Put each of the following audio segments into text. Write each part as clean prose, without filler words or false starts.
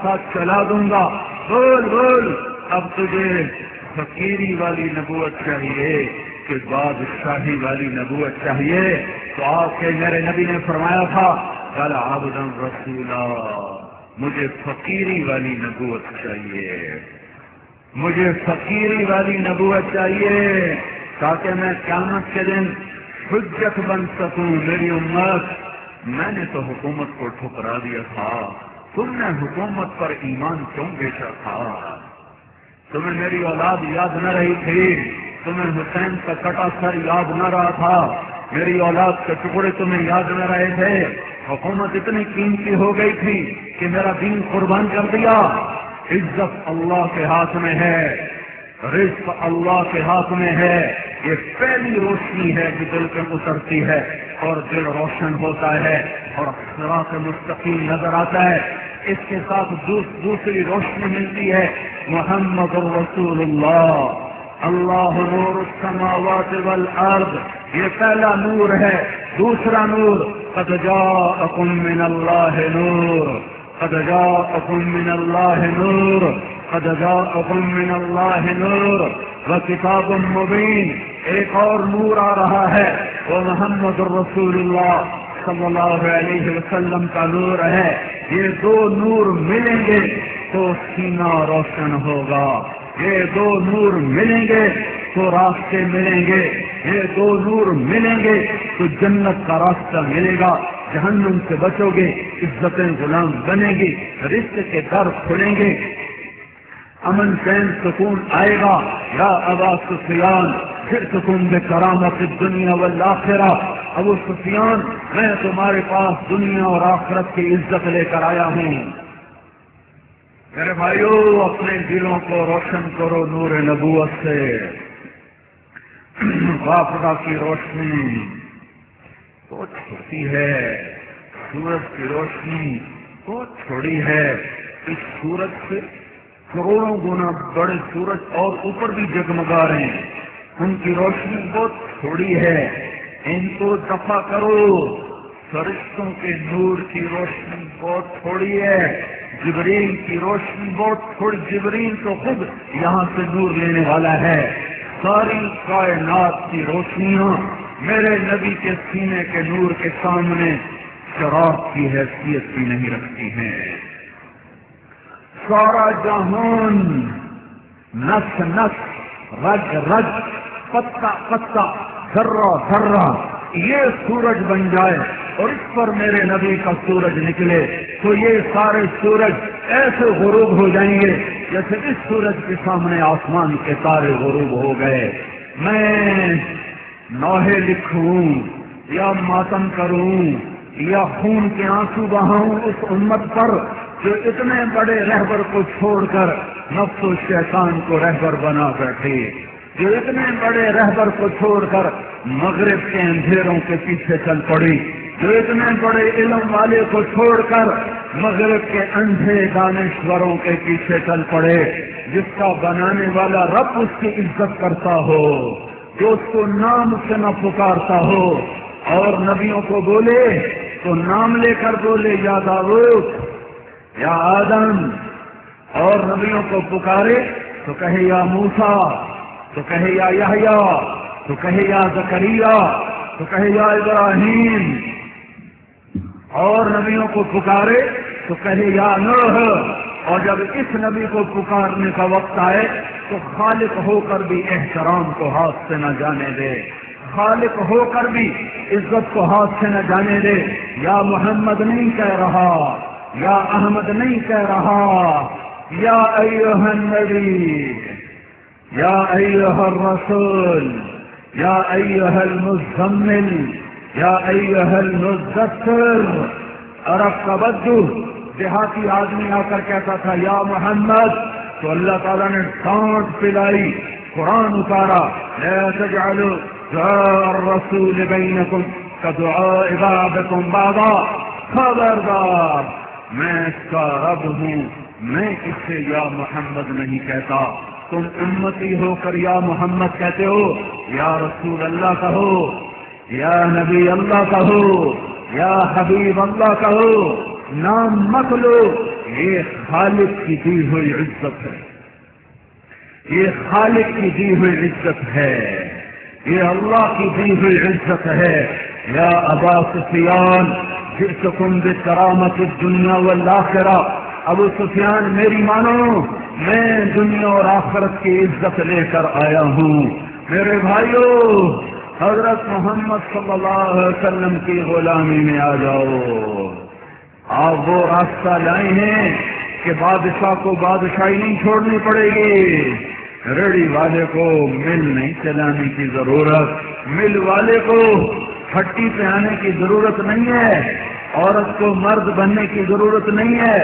ساتھ چلا دوں گا. بول بول اب تجھے فقیری والی نبوت چاہیے کہ بادشاہی والی نبوت چاہیے؟ تو آپ کے میرے نبی نے فرمایا تھا قال عبدا رسولا، مجھے فقیری والی نبوت چاہیے، مجھے فقیری والی نبوت چاہیے تاکہ میں قیامت کے دن حجت بن سکوں. میری امت، میں نے تو حکومت کو ٹھکرا دیا تھا، تم نے حکومت پر ایمان کیوں بیچا تھا؟ تمہیں میری اولاد یاد نہ رہی تھی، تمہیں حسین کا کٹا سر یاد نہ رہا تھا، میری اولاد کے ٹکڑے تمہیں یاد نہ رہے تھے. حکومت اتنی قیمتی ہو گئی تھی کہ میرا دین قربان کر دیا. عزت اللہ کے ہاتھ میں ہے، رزق اللہ کے ہاتھ میں ہے. یہ پہلی روشنی ہے جو دل پہ اترتی ہے اور دل روشن ہوتا ہے اور صراط مستقیم نظر آتا ہے. اس کے ساتھ دوسری روشنی ملتی ہے، محمد رسول اللہ. اللہ نور السماوات والارض، یہ پہلا نور ہے. دوسرا نور قد جاءکم من اللہ نور، قد جاءکم من اللہ نور، قد جاءکم من اللہ نور وکتاب مبین. ایک اور نور آ رہا ہے، وہ محمد الرسول اللہ صلی اللہ علیہ وسلم کا نور ہے. یہ دو نور ملیں گے تو سینہ روشن ہوگا، یہ دو نور ملیں گے تو راستے ملیں گے، یہ دو نور ملیں گے تو جنت کا راستہ ملے گا، جہنم سے بچو گے، عزتیں غلام بنیں گی، رزق کے در کھلیں گے، امن چین سکون آئے گا. یا ابا سفیان جئتکم بکرامت الدنیا والآخرہ، ابو سفیان میں تمہارے پاس دنیا اور آخرت کی عزت لے کر آیا ہوں. میرے بھائیو، اپنے دلوں کو روشن کرو نور نبوت سے. غافلہ کی روشنی بہت چھوٹی ہے، سورج کی روشنی بہت چھوٹی ہے. اس سورج سے کروڑوں گنا بڑے سورج اور اوپر بھی جگمگا رہے ہیں، ان کی روشنی بہت تھوڑی ہے. ان کو دفع کرو. فرشتوں کے نور کی روشنی بہت تھوڑی ہے، جبریل کی روشنی بہت تھوڑی. جبریل تو خود یہاں سے نور لینے والا ہے. ساری کائنات کی روشنیاں میرے نبی کے سینے کے نور کے سامنے چراغ کی حیثیت بھی نہیں رکھتی ہیں. سارا جہان نس نس، رج رج، پتا پتا، ذرہ ذرہ یہ سورج بن جائے اور اس پر میرے نبی کا سورج نکلے تو یہ سارے سورج ایسے غروب ہو جائیں گے جیسے اس سورج کے سامنے آسمان کے تارے غروب ہو گئے. میں نوحے لکھوں یا ماتم کروں یا خون کے آنسو بہاؤں اس امت پر جو اتنے بڑے رہبر کو چھوڑ کر نفس و شیطان کو رہبر بنا بیٹھے، جو اتنے بڑے رہبر کو چھوڑ کر مغرب کے اندھیروں کے پیچھے چل پڑی، جو اتنے بڑے علم والے کو چھوڑ کر مغرب کے اندھے دانشوروں کے پیچھے چل پڑے. جس کا بنانے والا رب اس کی عزت کرتا ہو، جو اس کو نام سے نہ پکارتا ہو اور نبیوں کو بولے تو نام لے کر بولے یا داؤد یا آدم، اور نبیوں کو پکارے تو کہے یا موسیٰ، تو کہے یا یحییٰ، تو کہے یا زکریا، تو کہے یا ابراہیم، اور نبیوں کو پکارے تو کہے یا نوح. اور جب اس نبی کو پکارنے کا وقت آئے تو خالق ہو کر بھی احترام کو ہاتھ سے نہ جانے دے، خالق ہو کر بھی عزت کو ہاتھ سے نہ جانے دے. یا محمد نہیں کہہ رہا، یا احمد نہیں کہہ رہا، یا ایھا النبی، یا ایھا الرسول، یا ایھا المزمل، یا ایھا المدثر. عرب کا بدو دیہاتی آدمی آ کر کہتا تھا یا محمد، تو اللہ تعالیٰ نے ڈانٹ پلائی، قرآن اتارا لا تجعلوا دعاء الرسول بینکم کدعاء بعضکم بعضا. خبردار، میں اس کا رب ہوں، میں اس سے یا محمد نہیں کہتا. تم امتی ہو کر یا محمد کہتے ہو، یا رسول اللہ کہو، یا نبی اللہ کہو، یا حبیب اللہ کہو. نام مت لو، یہ خالق کی دی ہوئی عزت ہے، یہ خالق کی دی ہوئی عزت ہے، یہ اللہ کی دی ہوئی عزت ہے۔ یا ابا سفیان جئتکم بکرامت الدنیا والآخرہ، ابو سفیان میری مانو، میں دنیا اور آخرت کی عزت لے کر آیا ہوں۔ میرے بھائیو، حضرت محمد صلی اللہ علیہ وسلم کی غلامی میں آ جاؤ۔ آپ وہ راستہ لائے ہیں کہ بادشاہ کو بادشاہی نہیں چھوڑنی پڑے گی، ریڑھی والے کو مل نہیں چلانے کی ضرورت، مل والے کو پھٹی پہ آنے کی ضرورت نہیں ہے، عورت کو مرد بننے کی ضرورت نہیں ہے،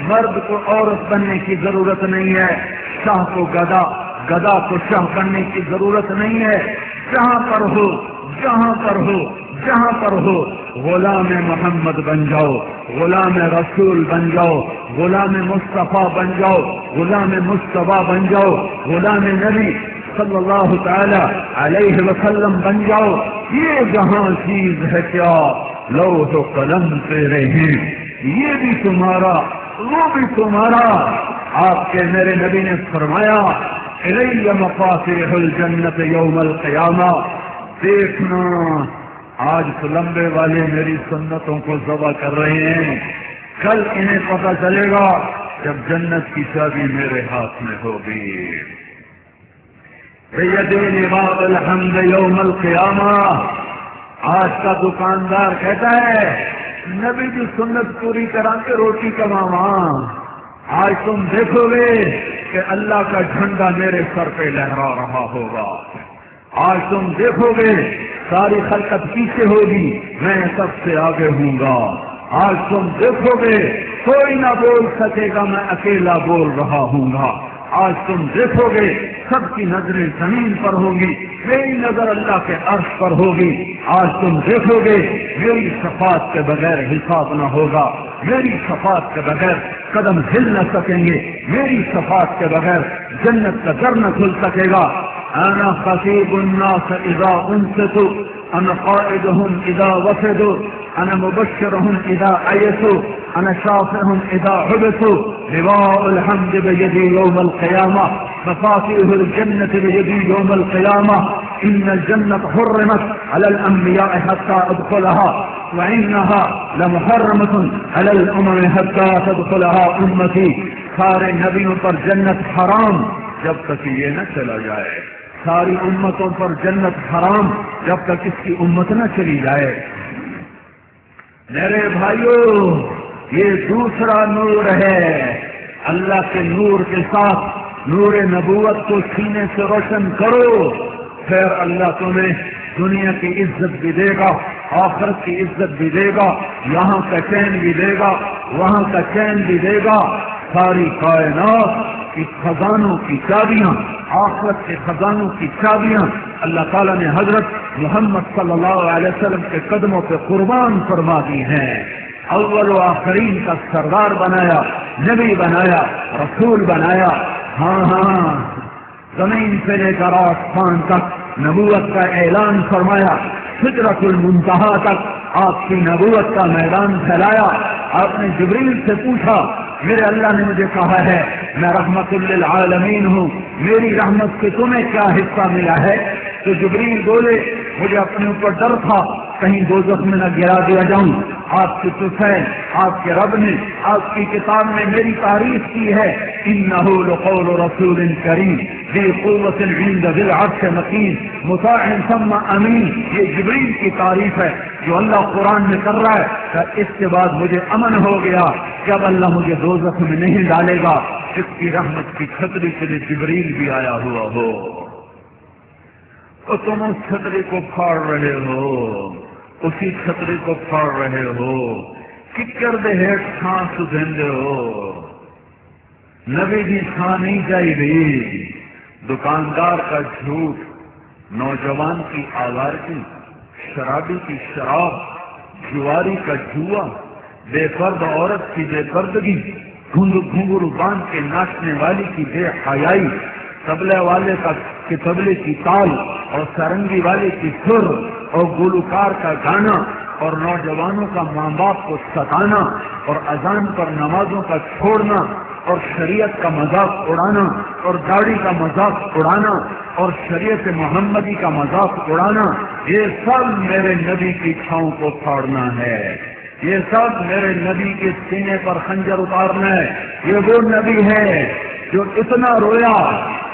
مرد کو عورت بننے کی ضرورت نہیں ہے، شاہ کو گدا، گدا کو شاہ بننے کی ضرورت نہیں ہے۔ جہاں پر ہو، جہاں پر ہو، جہاں پر ہو، غلام محمد بن جاؤ، غلام رسول بن جاؤ، غلام مصطفیٰ بن جاؤ، غلام مصطفیٰ بن جاؤ، غلام نبی صلی اللہ تعالی علیہ وسلم بن جاؤ۔ یہ جہاں چیز ہے کیا، لوح و قلم تیرے ہیں، یہ بھی تمہارا، وہ بھی تمہارا۔ آپ کے میرے نبی نے فرمایا الی مفاتیح الجنت یوم القیامہ، دیکھنا آج تو لمبے والے میری سنتوں کو ذبح کر رہے ہیں، کل انہیں پتہ چلے گا جب جنت کی چابی میرے ہاتھ میں ہوگی۔ بیدی لواء الحمد یوم القیامہ، آج کا دکاندار کہتا ہے نبی کی سنت پوری کرا کے روٹی کماواں، آج تم دیکھو گے کہ اللہ کا جھنڈا میرے سر پہ لہرا رہا ہوگا، آج تم دیکھو گے ساری خلقت پیچھے ہوگی، میں سب سے آگے ہوں گا، آج تم دیکھو گے کوئی نہ بول سکے گا، میں اکیلا بول رہا ہوں گا، آج تم دیکھو گے سب کی نظریں زمین پر ہوں گی، میری نظر اللہ کے عرش پر ہوگی، آج تم دیکھو گے میری شفاعت کے بغیر حساب نہ ہوگا، میری شفاعت کے بغیر قدم ہل نہ سکیں گے، میری شفاعت کے بغیر جنت کا در نہ کھل سکے گا۔ انا خطیب الناس اذا انصتوا، انا قائدهم اذا وفدوا، انا مبشرهم اذا ایسوا، انا شافعهم اذا حبسوا، لواء الحمد بيدي يوم القيامة، مفاتيح الجنة بيدي يوم القيامة، ان الجنة حرمت على الانبياء حتى ادخلها، وانها لمحرمة على الامم حتى تدخلها امتي۔ سارے نبیوں پر جنت حرام جب تک یہ نہ چلا جائے، ساری امتوں پر جنت حرام جب تک اس کی امت نہ چلی جائے۔ میرے بھائیو، یہ دوسرا نور ہے، اللہ کے نور کے ساتھ نور نبوت کو سینے سے روشن کرو، پھر اللہ تمہیں دنیا کی عزت بھی دے گا، آخرت کی عزت بھی دے گا، یہاں کا چین بھی دے گا، وہاں کا چین بھی دے گا۔ ساری کائنات کی خزانوں کی چابیاں، آخرت کے خزانوں کی چابیاں اللہ تعالیٰ نے حضرت محمد صلی اللہ علیہ وسلم کے قدموں پہ قربان فرما دی ہیں۔ اول و آخرین کا سردار بنایا، نبی بنایا، رسول بنایا۔ ہاں ہاں، زمین سے لے کر آسمان تک نبوت کا اعلان فرمایا، سدرۃ المنتہا تک آپ کی نبوت کا میدان پھیلایا۔ آپ نے جبریل سے پوچھا، میرے اللہ نے مجھے کہا ہے میں رحمت للعالمین ہوں، میری رحمت سے تمہیں کیا حصہ ملا ہے؟ تو جبریل بولے، مجھے اپنے اوپر ڈر تھا کہیں دوزخ میں نہ گرا دیا جاؤں۔ آپ کی طفیل، آپ کے رب نے آپ کی کتاب میں میری تعریف کی ہے، انہ لقول رسول کریم ذی قوت عند ذی العرش مکین مطاع ثم امین۔ یہ جبریل کی تعریف ہے جو اللہ قرآن میں کر رہا ہے کہ اس کے بعد مجھے امن ہو گیا کہ اب اللہ مجھے دوزخ میں نہیں ڈالے گا، اس کی رحمت کی چھتری کے لیے جبریل بھی آیا ہوا ہو۔ تو تم اس چھتری کو پھاڑ رہے ہو، اسی چھتری کو پھاڑ رہے ہو، ککر دے ہیٹ چھان سدھندے ہو، نبی دی چھان نہیں جائی رہی، دکاندار کا جھوٹ، نوجوان کی آوارگی، شرابی کی شراب، جواری کا جوا، بے پرد عورت کی بے پردگی، گھنگرو باندھ کے ناچنے والی کی بے حیائی، طبلے والے کا کہ طبلے کی تال اور سرنگی والے کی سر اور گلوکار کا گانا اور نوجوانوں کا ماں باپ کو ستانا اور اذان پر نمازوں کا چھوڑنا اور شریعت کا مذاق اڑانا اور داڑھی کا مذاق اڑانا اور شریعت محمدی کا مذاق اڑانا، یہ سب میرے نبی کی چھاؤں کو پھاڑنا ہے، یہ سب میرے نبی کے سینے پر خنجر اتارنا ہے۔ یہ وہ نبی ہے جو اتنا رویا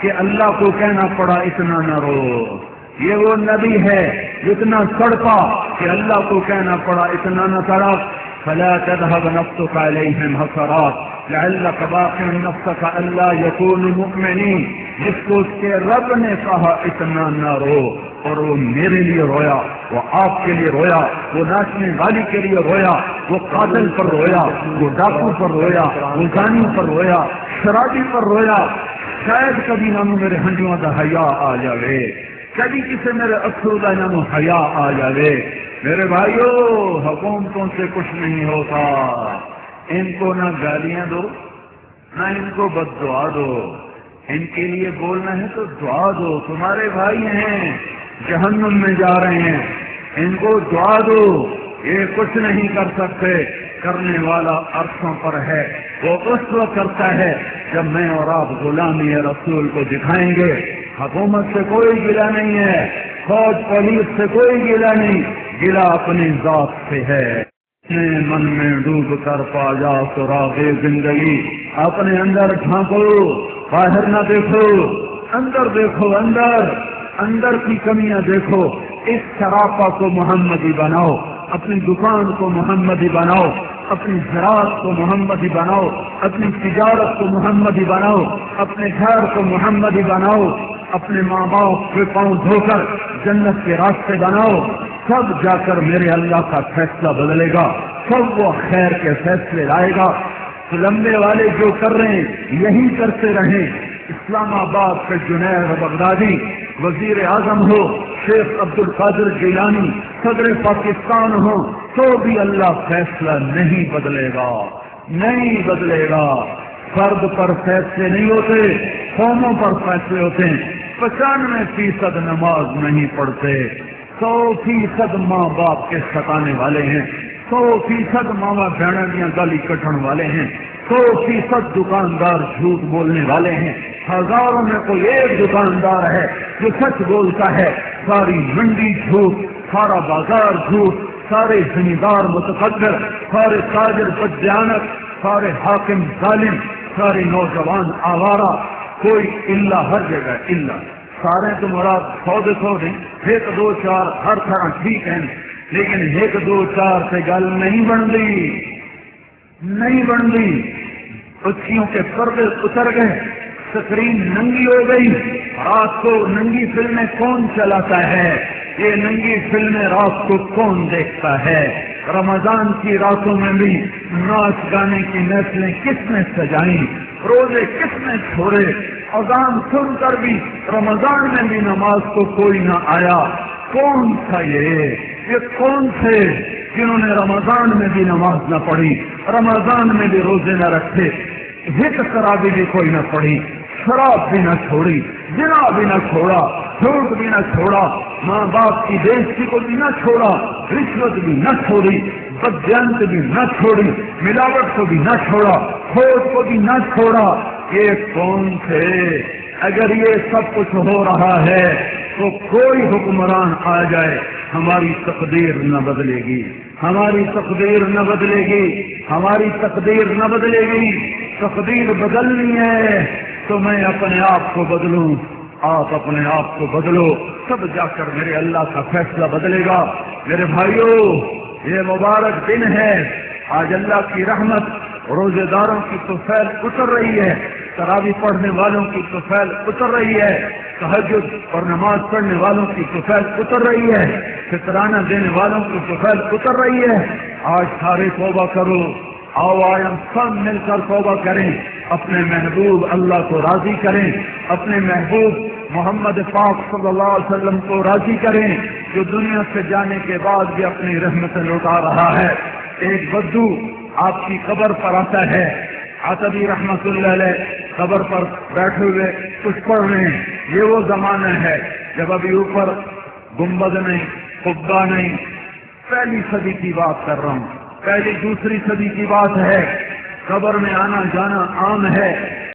کہ اللہ کو کہنا پڑا اتنا نہ رو، یہ وہ نبی ہے جتنا تڑپا کہ اللہ کو کہنا پڑا اتنا نہ تڑپ۔ فلا تذهب نفسك عليهم حسرات لعلك باقع نفسك الا يكونوا مؤمنين، جس کو اس کے رب نے کہا اتنا نہ رو، اور وہ میرے لیے رویا، وہ آپ کے لیے رویا، وہ ناچنے والی کے لیے رویا، وہ قاتل پر رویا، وہ ڈاکو پر رویا، وہ زانی پر رویا، شرابی پر رویا۔ شاید کبھی نامو میرے ہنڈیوں کا حیا آ جاوے، کبھی کسی میرے افسو کا نامو حیا آ جاوے۔ میرے بھائیو، حکومتوں سے کچھ نہیں ہوتا، ان کو نہ گالیاں دو نہ ان کو بد دعا دو، ان کے لیے بولنا ہے تو دعا دو، تمہارے بھائی ہیں جہنم میں جا رہے ہیں، ان کو دعا دو، یہ کچھ نہیں کر سکتے، کرنے والا عرصوں پر ہے، وہ اس وقت کرتا ہے جب میں اور آپ غلامی رسول کو دکھائیں گے۔ حکومت سے کوئی گلہ نہیں ہے، فوج پولیس سے کوئی گلہ نہیں، گلہ اپنی ذات سے ہے۔ اپنے من میں ڈوب کر پا جا سراغ زندگی، اپنے اندر جھانکو، باہر نہ دیکھو، اندر دیکھو، اندر کی کمیاں دیکھو۔ اس سراپا کو محمدی بناؤ، اپنی دکان کو محمدی بناؤ، اپنی زراعت کو محمدی بناؤ، اپنی تجارت کو محمدی بناؤ، اپنے گھر کو محمدی بناؤ، اپنے ماں باپ کے پاؤں دھو کر جنت کے راستے بناؤ، سب جا کر میرے اللہ کا فیصلہ بدلے گا، سب وہ خیر کے فیصلے لائے گا۔ لمبے والے جو کر رہے ہیں یہی کرتے رہیں۔ اسلام آباد سے جنید بغدادی وزیر اعظم ہو، شیخ عبد القادر جیلانی صدر پاکستان ہو، تو بھی اللہ فیصلہ نہیں بدلے گا، نہیں بدلے گا۔ فرد پر فیصلے نہیں ہوتے، قوموں پر فیصلے ہوتے ہیں۔ 95% نماز نہیں پڑھتے، 100% ماں باپ کے ستانے والے ہیں، 100% ماما بہنا دیا گالی کٹن والے ہیں، 100% دکاندار جھوٹ بولنے والے ہیں۔ ہزاروں میں کوئی ایک دکاندار ہے جو سچ بولتا ہے، ساری منڈی جھوٹ، سارا بازار جھوٹ، سارے زمیندار متقدر، سارے تاجر بددیانت، سارے حاکم ظالم، سارے نوجوان آوارہ، کوئی الا ہر جگہ الا، سارے تو مراد 100 نہیں، ایک دو چار ہر طرح ٹھیک ہیں، لیکن ایک دو چار سے گل نہیں بنتی، اچھیوں کے پردے اتر گئے، سکرین ننگی ہو گئی۔ رات کو ننگی فلمیں کون چلاتا ہے؟ یہ ننگی فلمیں رات کو کون دیکھتا ہے؟ رمضان کی راتوں میں بھی ناچ گانے کی محفلیں کس نے سجائیں؟ روزے کس نے چھوڑے؟ اذان سن کر بھی رمضان میں بھی نماز کو کوئی نہ آیا۔ کون تھا یہ کون تھے جنہوں نے رمضان میں بھی نماز نہ پڑھی، رمضان میں بھی روزے نہ رکھے، ہت شرابی بھی کوئی نہ پڑھی، شراب بھی نہ چھوڑی، زنا بھی نہ چھوڑا، جھوٹ بھی نہ چھوڑا، ماں باپ کی بےعزتی کو بھی نہ چھوڑا، رشوت بھی نہ چھوڑی، بددیانت بھی نہ چھوڑی، ملاوٹ کو بھی نہ چھوڑا، کھوٹ کو بھی نہ چھوڑا۔ یہ کون تھے؟ اگر یہ سب کچھ ہو رہا ہے تو کوئی حکمران آ جائے، ہماری تقدیر نہ بدلے گی، ہماری تقدیر نہ بدلے گی، ہماری تقدیر نہ بدلے گی۔ تقدیر بدلنی ہے تو میں اپنے آپ کو بدلوں، آپ اپنے آپ کو بدلو، تب جا کر میرے اللہ کا فیصلہ بدلے گا۔ میرے بھائیو، یہ مبارک دن ہے، آج اللہ کی رحمت روزے داروں کی تو فیض اتر رہی ہے، تراویح پڑھنے والوں کی تو فیض اتر رہی ہے، تہجد اور نماز پڑھنے والوں کی تو فیض اتر رہی ہے، فطرانہ دینے والوں کی تو فیض اتر رہی ہے۔ آج سارے توبہ کرو، آؤ آج ہم سب مل کر توبہ کریں، اپنے محبوب اللہ کو راضی کریں، اپنے محبوب محمد پاک صلی اللہ علیہ وسلم کو راضی کریں، جو دنیا سے جانے کے بعد بھی اپنی رحمت لوٹا رہا ہے۔ ایک بدو آپ کی قبر پر آتا ہے، عتبی رحمت اللہ علیہ قبر پر بیٹھے ہوئے کچھ پڑھ رہے ہیں۔ یہ وہ زمانہ ہے جب ابھی اوپر گنبد نہیں، قبہ نہیں، پہلی صدی کی بات کر رہا ہوں، پہلی دوسری صدی کی بات ہے۔ قبر میں آنا جانا عام ہے،